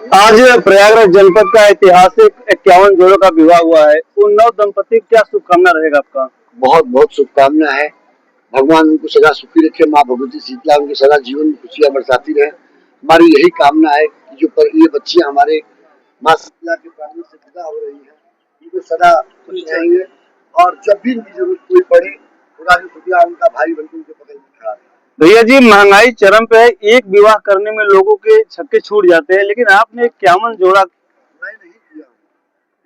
आज प्रयागराज जनपद का ऐतिहासिक 51 जोड़ों का विवाह हुआ है। उन नव दंपति को क्या शुभकामना रहेगा आपका? बहुत बहुत शुभकामना है। भगवान उनको सदा सुखी रखे, माँ भगवती शीतला उनके सदा जीवन में खुशियां बरसाती रहे। हमारी यही कामना है कि जो पर ये बच्चियां हमारे माँ शीतला के प्राणों से विदा हो रही हैं, उनको सदा खुश रहेंगे और जब भी इनकी जरूरत कोई पड़े तो राजू शुक्ला उनका भाई बनकर उनके बगल में खड़ा है। भैया जी, महंगाई चरम पे है। एक विवाह करने में लोगों के छक्के छूट जाते हैं, लेकिन आपने 51 जोड़ा। मैं नहीं किया हूँ,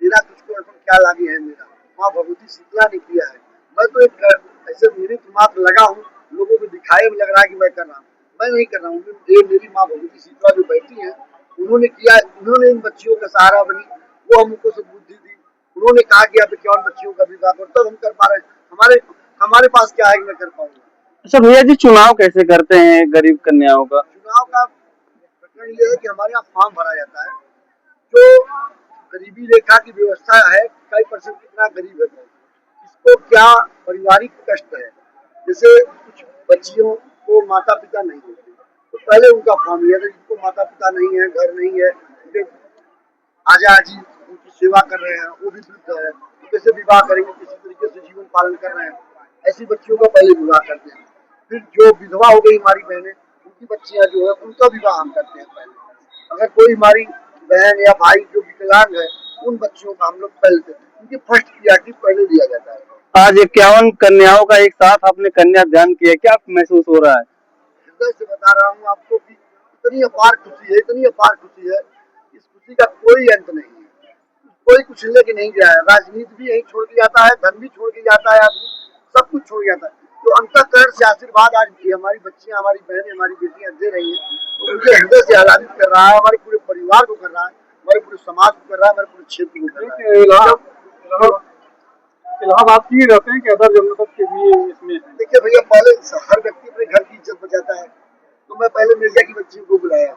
मेरा तुझको ऐसा क्या लागे है, मेरा माँ भगवती शीतला ने किया है। मैं तो एक ऐसे मेरे दिमाग लगा हूँ, लोगों को दिखाए में लग रहा है कि मैं कर रहा हूँ, मैं नहीं कर रहा हूँ। ये मेरी माँ भगवती शीतला जो बैठी है, उन्होंने किया, उन्होंने इन बच्चियों का सहारा बनी, वो हमको सब बुद्धि दी। उन्होंने कहा कि आप 51 बच्चियों का विवाह करो, तब हम कर पा रहे हैं। हमारे हमारे पास क्या है कि मैं कर पाऊंगा। अच्छा भैया जी, चुनाव कैसे करते हैं गरीब कन्याओं का? चुनाव का प्रकरण ये है कि हमारे यहाँ फॉर्म भरा जाता है, जो गरीबी रेखा की व्यवस्था है, कई परसेंट कितना गरीब है, इसको क्या पारिवारिक कष्ट है, जैसे कुछ बच्चियों को माता पिता नहीं होते, तो पहले उनका फॉर्म लिया था। जिनको माता पिता नहीं है, घर नहीं है, उनके आजा जी उनकी सेवा कर रहे हैं, वो भी वृद्ध है, तो कैसे विवाह करेंगे, किसी तरीके से जीवन पालन कर रहे हैं, ऐसी बच्चियों का पहले विवाह करते हैं। फिर जो विधवा हो गई हमारी बहनें, उनकी बच्चियां जो है उनका विवाह हम करते हैं पहले। अगर कोई हमारी बहन या भाई जो विकलांग है, उन बच्चियों का हम लोग पहले देते हैं, उनकी फर्स्ट प्रायोरिटी पहले दिया जाता है। आज 51 कन्याओं का एक साथ आपने कन्यादान किया, क्या महसूस हो रहा है? हृदय से बता रहा हूँ आपको कि इतनी अपार खुशी है, इतनी अपार खुशी है, इस खुशी का कोई अंत नहीं है। कोई कुछ लेके नहीं गया है, राजनीति भी यही छोड़ के जाता है, धन भी छोड़ के जाता है, आदमी सब कुछ छोड़ जाता है। तो अंतःकरण से आशीर्वाद आज भी हमारी बच्चियां, हमारी बहनें, हमारी बेटियां दे रही हैं, तो मुझे हृदय से आह्लादित कर रहा है, हमारे पूरे परिवार को कर रहा है, हमारे पूरे समाज को कर रहा है, हमारे पूरे क्षेत्र को कर रहा है। इलाहाबाद की रहते हैं कि अदर जनपद के भी इसमें? देखिए भैया, पहले हर व्यक्ति अपने घर की इज्जत बचाता है, तो मैं पहले मिर्जा की बच्ची को बुलाया।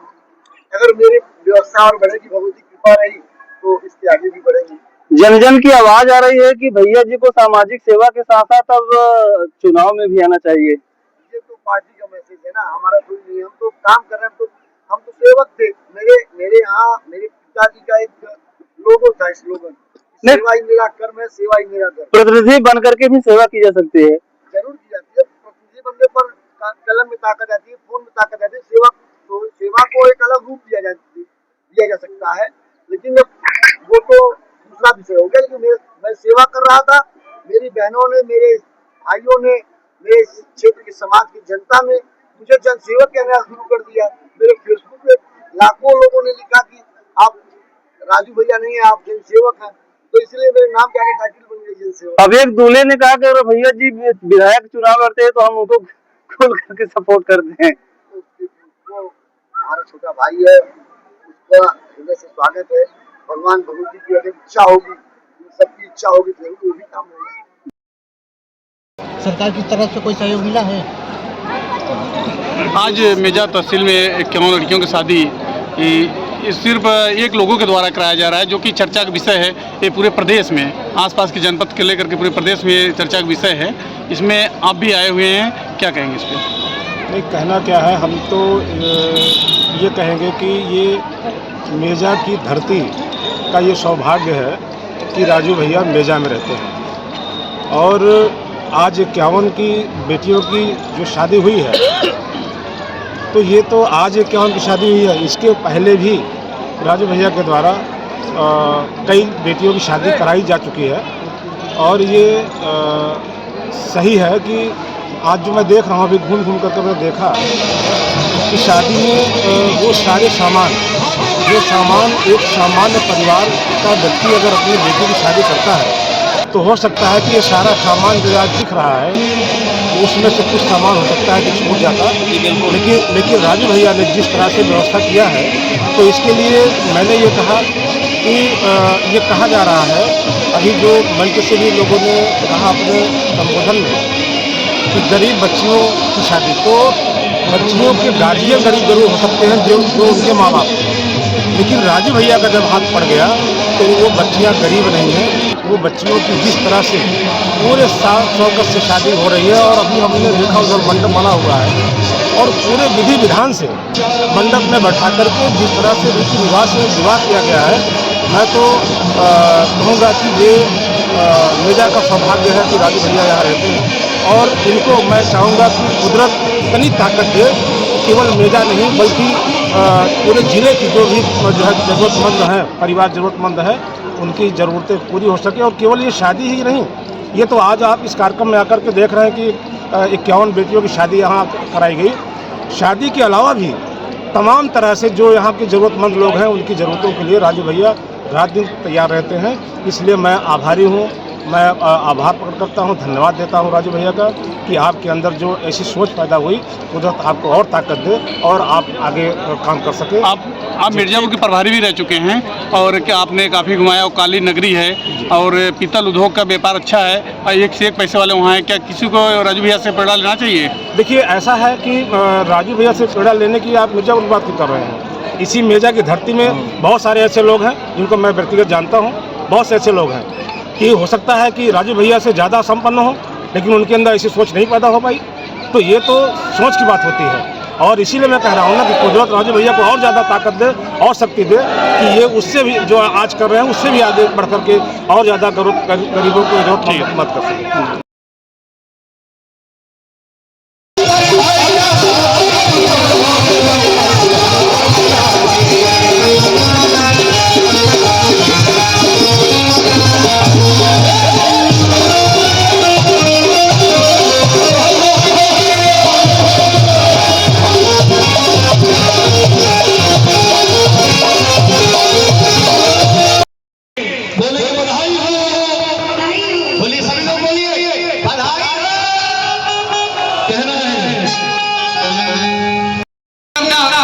अगर मेरी व्यवस्था और बढ़ेगी, भगवती कृपा रही, तो इसके आगे भी बढ़ेगी। जन जन की आवाज आ रही है कि भैया जी को सामाजिक सेवा के साथ साथ अब चुनाव में भी आना चाहिए। ये तो पार्टी का मैसेज है ना, हमारा कोई नहीं। हम तो काम कर रहे हैं, हम तो सेवक थे। मेरे यहाँ मेरे पिताजी का एक लोगो था, स्लोगन, सेवा ही मेरा कर्म है, सेवा ही मेरा धर्म। प्रतिनिधि बन करके भी सेवा की जा सकती है। जरूर की जाती है। प्रतिनिधि बनने पर कलम में ताकत आती है, फोन में ताकत आती है। सेवा तो सेवा को एक अलग रूप दिया जा सकता है, लेकिन वो तो दूसरा विषय हो गया। लेकिन मैं सेवा कर रहा था, मेरी बहनों ने, मेरे भाइयों ने, मेरे क्षेत्र के समाज की जनता ने मुझे जन सेवक कहना शुरू कर दिया। मेरे फेसबुक पे लाखों लोगों ने लिखा कि आप राजू भैया नहीं है, आप जन सेवक हैं, तो इसलिए मेरे नाम के आगे टाइटल बन गई जन सेवक। अब एक दूल्हे ने कहा कि अगर भैया जी विधायक चुनाव लड़ते हैं तो हम उनको खोल करके सपोर्ट करते हैं। वो हमारा छोटा भाई है, उसका हृदय से स्वागत है। भगवान भगवती की अगर इच्छा होगी, सबकी इच्छा होगी, तो वो भी काम होगा। सरकार की तरफ से कोई सहयोग मिला है? आज मेजा तहसील में 51 लड़कियों की शादी सिर्फ एक लोगों के द्वारा कराया जा रहा है, जो कि चर्चा का विषय है। ये पूरे प्रदेश में, आसपास के जनपद के लेकर के पूरे प्रदेश में चर्चा का विषय है। इसमें आप भी आए हुए हैं, क्या कहेंगे इस पर? नहीं, कहना क्या है, हम तो ये कहेंगे कि ये मेजा की धरती का ये सौभाग्य है कि राजू भैया मेजा में रहते हैं। और आज 51 की बेटियों की जो शादी हुई है, तो ये तो आज 51 की शादी हुई है। इसके पहले भी राजू भैया के द्वारा कई बेटियों की शादी कराई जा चुकी है। और ये सही है कि आज जो मैं देख रहा हूँ, अभी घूम घूम करके मैंने देखा कि शादी में वो सारे सामान, जो सामान एक सामान्य परिवार का व्यक्ति अगर अपनी बेटी की शादी करता है, तो हो सकता है कि ये सारा सामान जो आज दिख रहा है, उसमें से कुछ सामान हो सकता है कि छूट जाता, लेकिन राजू भैया ने जिस तरह से व्यवस्था किया है, तो इसके लिए मैंने ये कहा कि ये कहा जा रहा है, अभी जो मंच से भी लोगों ने कहा अपने संबोधन में, कि गरीब बच्चियों की शादी, तो बच्चियों के गार्जियन गरीब जरूर हो सकते हैं, जो उनके माँ बाप, लेकिन राजू भैया का जब हाथ पड़ गया तो वो बच्चियाँ गरीब नहीं हैं, वो बच्चियों की जिस तरह से पूरे साथ शौकत से शादी हो रही है और अभी हमने देखा उधर मंडप बना हुआ है और पूरे विधि विधान से मंडप में बैठा करके जिस तरह से रीति रिवाज से विवाह किया गया है, मैं तो कहूँगा कि ये मेजा का सौभाग्य है कि राजू भैया यहाँ रहते हैं और इनको मैं चाहूँगा कि कुदरत इतनी ताकत दे, केवल मेजा नहीं बल्कि पूरे ज़िले की जो भी जो है ज़रूरतमंद हैं, परिवार ज़रूरतमंद है, उनकी ज़रूरतें पूरी हो सके। और केवल ये शादी ही नहीं, ये तो आज आप इस कार्यक्रम में आकर के देख रहे हैं कि 51 बेटियों की शादी यहाँ कराई गई। शादी के अलावा भी तमाम तरह से जो यहाँ के ज़रूरतमंद लोग हैं उनकी ज़रूरतों के लिए राजू भैया रात दिन तैयार रहते हैं। इसलिए मैं आभारी हूँ, मैं आभार प्रकट करता हूँ, धन्यवाद देता हूँ राजू भैया का कि आपके अंदर जो ऐसी सोच पैदा हुई, कुदरत आपको और ताकत दे और आप आगे काम कर सके। आप मिर्ज़ापुर के प्रभारी भी रह चुके हैं और क्या आपने काफ़ी घुमाया, और काली नगरी है और पीतल उद्योग का व्यापार अच्छा है और एक से एक पैसे वाले वहाँ हैं, क्या किसी को राजू भैया से पेड़ा लेना चाहिए? देखिए ऐसा है कि राजू भैया से पेड़ा लेने की आप मिर्ज़ापुर की बात कर रहे हैं। इसी मेजा की धरती में बहुत सारे ऐसे लोग हैं जिनको मैं व्यक्तिगत जानता हूँ, बहुत से ऐसे लोग हैं कि हो सकता है कि राजू भैया से ज़्यादा संपन्न हो लेकिन उनके अंदर ऐसी सोच नहीं पैदा हो पाई, तो ये तो सोच की बात होती है। और इसीलिए मैं कह रहा हूँ ना कि कुदरत राजू भैया को और ज़्यादा ताकत दे और शक्ति दे कि ये उससे भी जो आज कर रहे हैं उससे भी आगे बढ़ करके और ज़्यादा गरीबों को जरूरत मत कर सके।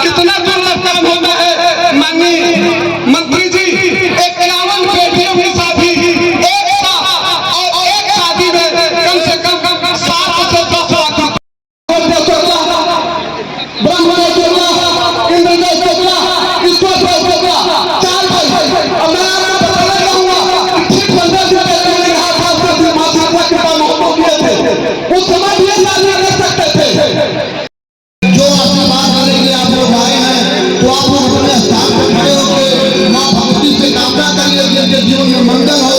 कितना दुर्लभ काम होता है माननीय मंत्री जी, 51 बेटियों की शादी एक शादी में कम से कम 7 से 10 लाख ब्राह्मण इसको 4 भाई। अब मैं आपको बताना चाहूंगा ठीक 15 दिन पहले उस समय ये शादी कर सकते थे। जो आशीर्वाद देने के लिए आप लोग आए हैं तो आप लोग अपने स्थान पर खड़े होकर मां भगवती से कामना करिए कि उनके जीवन में मंगल हो।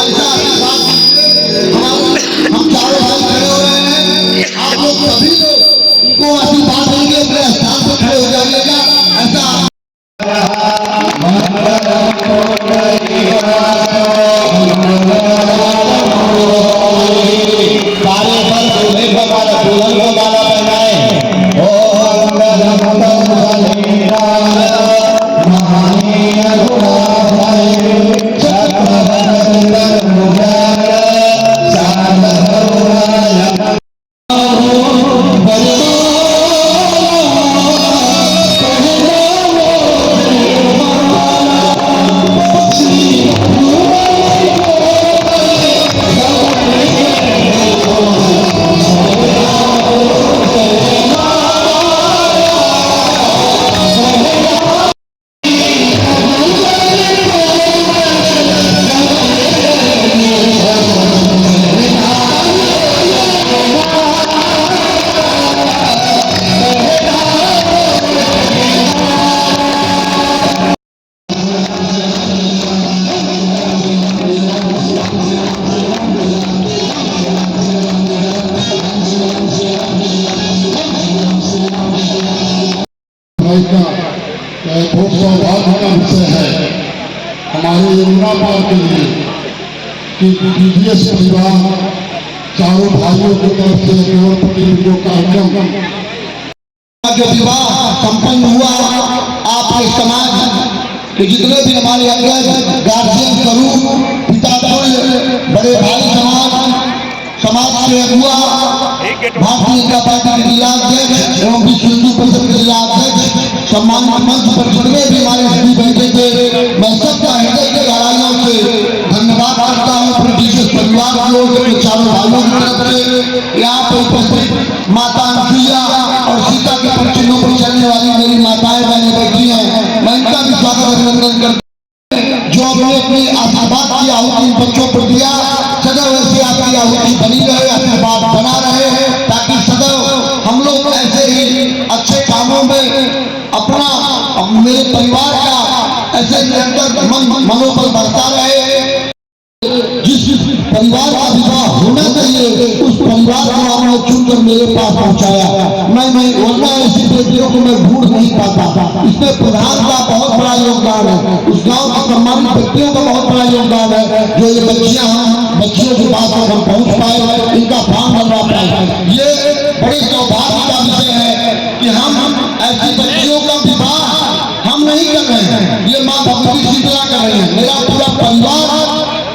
ऐसा आशीर्वाद हम चारों भाई खड़े हो रहे हैं, आप लोग सभी लोग उनको आशीर्वाद देंगे, अपने स्थान पर खड़े हो जाइएगा। ऐसा बहुत सौभाग्य का विषय है हमारे यमुना पार के लिए कि DDS परिवार चारों भाइयों की तरफ से करोड़पति जो कार्यक्रम जो विवाह संपन्न हुआ, आपके समाज के जितने भी हमारे अंदर गार्जियन स्वरूप पिता बड़े भाई समाज के अगुआ भारतीय जनता पार्टी के जिला अध्यक्ष एवं विश्व हिंदू परिषद के जिला अध्यक्ष सम्मानित मंच पर जितने भी हमारे सभी बैठे थे, मैं सबका हृदय के गहराइयों से धन्यवाद करता हूँ। अपने DDS परिवार के चारों भाइयों की तरफ से यहाँ पर उपस्थित माता अनुसुईया और सीता के चिन्हों पर चलने वाली मेरी माताएं बहनें बैठी हैं, मैं इनका भी स्वागत अभिनंदन करते हैं। जो आपने अपनी आशीर्वाद की आहुति इन बच्चों पर दिया, सदैव ऐसे आपकी आहुति बनी रहे, आशीर्वाद बना रहे, ताकि सदैव हम लोग ऐसे ही अच्छे कामों में अपना मेरे परिवार का ऐसे निरंतर मनोबल बढ़ता रहे। जिस परिवार का विवाह होना चाहिए उस परिवार को आपने चुनकर मेरे पास पहुंचाया। मैं वरना ऐसी बेटियों को मैं ढूंढ नहीं पाता। इसमें प्रधान का बहुत बड़ा योगदान है, उस गांव के सम्मानित व्यक्तियों का बहुत बड़ा योगदान है, जो ये बच्चियों के पास हम पहुंच पाए, इनका फॉर्म भरवा पाए। ये बड़े सौभाग्य का विषय है कि हम ऐसी बच्चियों का विवाह हम नहीं कर रहे हैं, ये माँ भगवती शीतला कर रही है। मेरा पूरा परिवार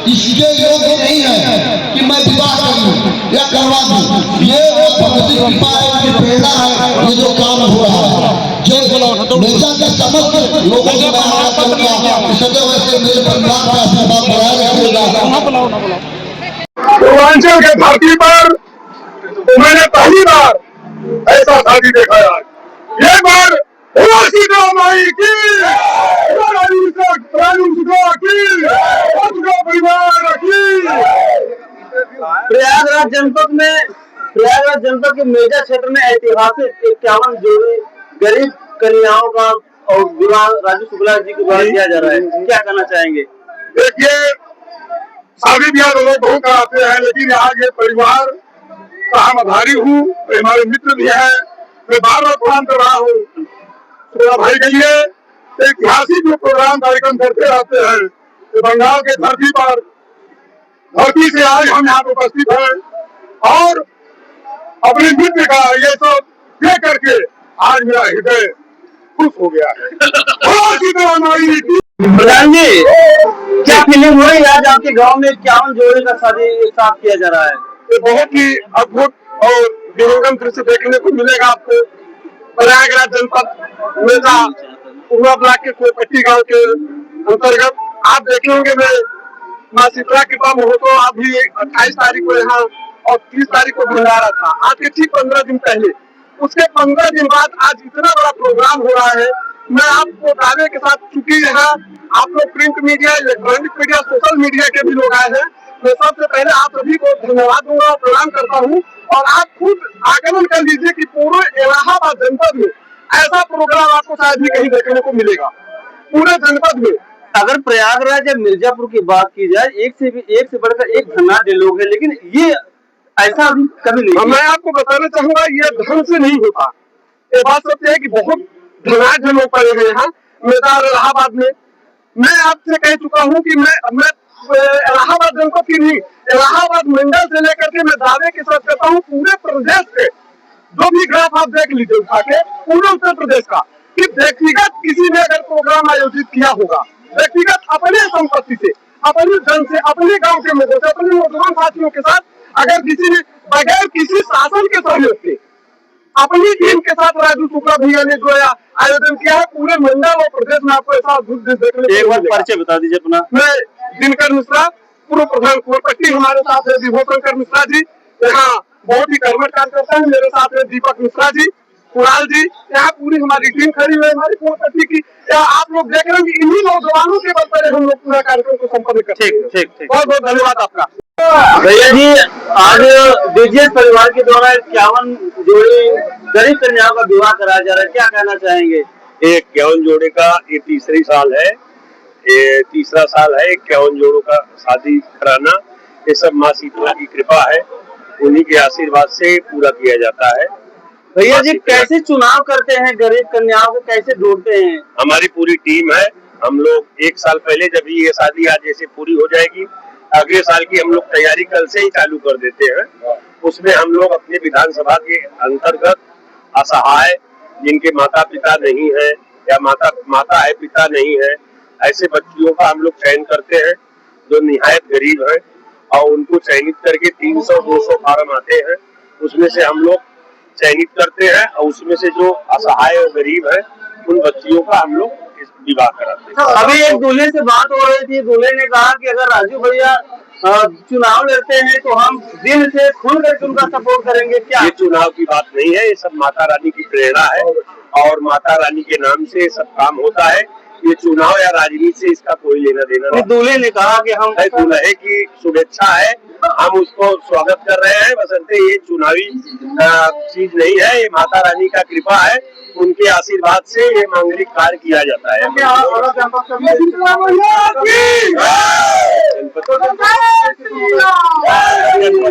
इसके योग्य नहीं है कि मैं विवाह करूं या करवा दूं। ये भगवती कृपा है, उनकी प्रेरणा है, ये जो काम हो रहा है। जो मेजा के समस्त लोगों को मैं आग्रह करूंगा कि सदैव ऐसे मेरे परिवार का आशीर्वाद बनाए रखिएगा। पूर्वांचल के धरती पर मैंने पहली बार ऐसा शादी देखा है। ये बार माई की प्रयागराज जनपद के मेजा क्षेत्र में ऐतिहासिक 51 जोड़ी गरीब कन्याओं का और विवाह राजू शुक्ला जी के द्वारा किया जा रहा है, क्या कहना चाहेंगे? देखिए, शादी ब्याह तो लोग बहुत कराते हैं, लेकिन यहाँ ये परिवार का हम आभारी हूँ। हमारे मित्र भी है, मैं बार बार प्रणाम कर रहा हूँ। शुक्ला भाई के लिए ऐतिहासिक जो प्रोग्राम कार्यक्रम करते रहते हैं, तो बंगाल के धरती से आज हम यहाँ पे उपस्थित हैं और अपने मित्र का ये सब देख करके आज मेरा हृदय खुश हो गया है। प्रधान जी, क्या फीलिंग हो रही है आज आपके गांव में 51 जोड़ी का शादी एक साथ किया जा रहा है? ये बहुत ही अद्भुत और विहंगम दृश्य देखने को मिलेगा आपको। प्रयागराज जनपद मेजा पूर्वा ब्लॉक के कोपट्टी गांव के अंतर्गत आप देखेंगे। मैं माँ शीतला कृपा महोत्सव अभी 28 तारीख को यहाँ और 30 तारीख को भंडारा था, आज के ठीक 15 दिन पहले। उसके 15 दिन बाद आज इतना बड़ा प्रोग्राम हो रहा है। मैं आपको दावे के साथ, चूंकि यहाँ आप लोग print media, electronic media, social media के भी लोग आए हैं, मैं सबसे पहले आप सभी को धन्यवाद दूंगा और प्रणाम करता हूँ। और आप खुद आकलन कर लीजिए कि पूरे इलाहाबाद जनपद में ऐसा प्रोग्राम आपको शायद ही कहीं देखने को मिलेगा पूरे जनपद में। अगर प्रयागराज या मिर्जापुर की बात की जाए, एक से बढ़कर एक धनाढ़ लोग हैं, लेकिन ये ऐसा अभी कभी नहीं। मैं आपको बताना चाहूंगा, ये धन से नहीं होता। ये बात सत्य है कि बहुत धनाढ़ लोग पड़े हुए हैं मेजा इलाहाबाद में। मैं आपसे कह चुका हूँ कि मैं इलाहाबाद जनपद की नहीं, इलाहाबाद मंडल से लेकर के मैं दावे के साथ कहता हूँ पूरे प्रदेश के जो भी ग्राफ आप देख लीजिए उठा के, पूरे उत्तर प्रदेश का, कि व्यक्तिगत किसी ने अगर प्रोग्राम आयोजित किया होगा, व्यक्तिगत अपने संपत्ति से, अपने धन से, अपने गांव के लोगों से, अपने नौजवान साथियों के साथ, अगर किसी ने बगैर किसी शासन के सहयोग से अपनी टीम के साथ राजू शुक्ला भैया ने जो आयोजन किया है, पूरे मंडल और प्रदेश में आपको ऐसा अद्भुत देखने। एक बार परिचय बता दीजिए अपना। मैं दिनकर मिश्रा, पूर्व प्रधान कोरपट्टी, हमारे साथ है विभो शंकर मिश्रा जी, यहाँ बहुत ही कर्मठ कार्यकर्ता है। मेरे साथ है दीपक मिश्रा जी, कुणाल जी, यहाँ पूरी हमारी टीम खड़ी हुई है हमारी कोरपट्टी की। आप लोग देख रहे हैं, इन्हीं नौजवानों के बल पर हम लोग पूरा कार्यक्रम को संपन्न करते हैं। ठीक, बहुत बहुत धन्यवाद आपका। भैया जी, आज डीजीएस परिवार के द्वारा 51 जोड़ी गरीब कन्याओं का विवाह कराया जा रहा है, क्या कहना चाहेंगे? 51 जोड़े का ये तीसरी साल है, ये तीसरा साल है 51 जोड़ों का शादी कराना। ये सब माँ शीतला की कृपा है, उन्हीं के आशीर्वाद से पूरा किया जाता है। भैया जी, कैसे चुनाव करते हैं गरीब कन्याओं को, कैसे ढूंढते हैं? हमारी पूरी टीम है। हम लोग 1 साल पहले, जब ये शादी आज जैसे पूरी हो जाएगी, अगले साल की हम लोग तैयारी कल से ही चालू कर देते हैं। उसमें हम लोग अपने विधानसभा के अंतर्गत असहाय, जिनके माता पिता नहीं है या माता है पिता नहीं है, ऐसे बच्चियों का हम लोग चयन करते हैं जो निहायत गरीब है, और उनको चयनित करके 300-200 फार्म आते हैं, उसमें से हम लोग चयनित करते हैं, और उसमें से जो असहाय और गरीब है उन बच्चियों का हम लोग विवाह कराते हैं। अभी एक दूल्हे से बात हो रही थी, दूल्हे ने कहा कि अगर राजू भैया चुनाव लड़ते हैं तो हम दिल से खुल करके उनका सपोर्ट करेंगे। क्या ये चुनाव की बात नहीं है, ये सब माता रानी की प्रेरणा है और माता रानी के नाम से सब काम होता है। ये चुनाव या राजनीति से इसका कोई लेना देना नहीं। दूल्हे ने कहा कि हम दुल्हे की शुभेच्छा है, हम उसको स्वागत कर रहे हैं, बशर्ते ये चुनावी चीज नहीं है, ये माता रानी का कृपा है, उनके आशीर्वाद से ये मांगलिक कार्य किया जाता है। जनपद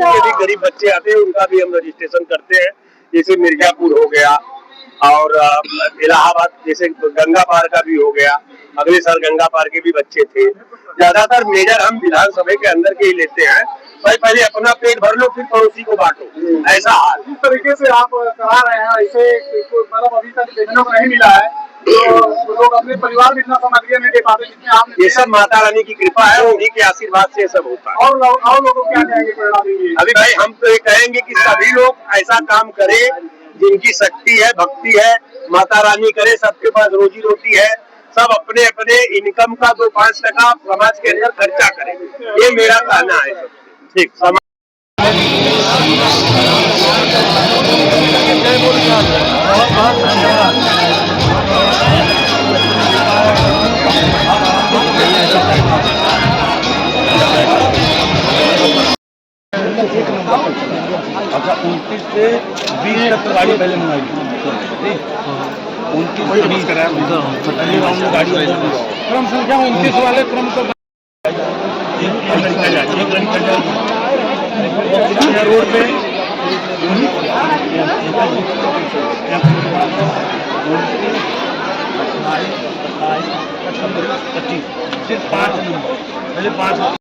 के भी गरीब बच्चे आते हैं, उनका भी हम रजिस्ट्रेशन करते हैं, जैसे मिर्जापुर हो गया और इलाहाबाद, जैसे गंगा पार का भी हो गया। अगले साल गंगा पार के भी बच्चे थे। ज्यादातर मेजर हम विधानसभा के अंदर के ही लेते हैं। भाई पहले अपना पेट भर लो, फिर पड़ोसी को बांटो, ऐसा हाल। इस तरीके से आप करा रहे हैं, ऐसे मतलब अभी तक देखने को नहीं मिला है। तो लोग अपने परिवार में इतना सामग्री नहीं दे पाते जितने आप। ये सब माता रानी की कृपा है, उन्हीं के आशीर्वाद से सब होता है। और लोगों को क्या कहेंगे परिणाम? अभी भाई हम तो ये कहेंगे कि सभी लोग ऐसा काम करें जिनकी शक्ति है, भक्ति है, माता रानी करे, सबके पास रोजी रोटी है, सब अपने अपने इनकम का 2-5% समाज के अंदर खर्चा करें, ये मेरा कहना है। ठीक अच्छा 29 से 20 तक गाड़ी पहले मंगाई 29 से 20 पहले राउंड में गाड़ी क्रम संख्या 29 वाले क्रम को रोड पे सिर्फ 5 पहले 5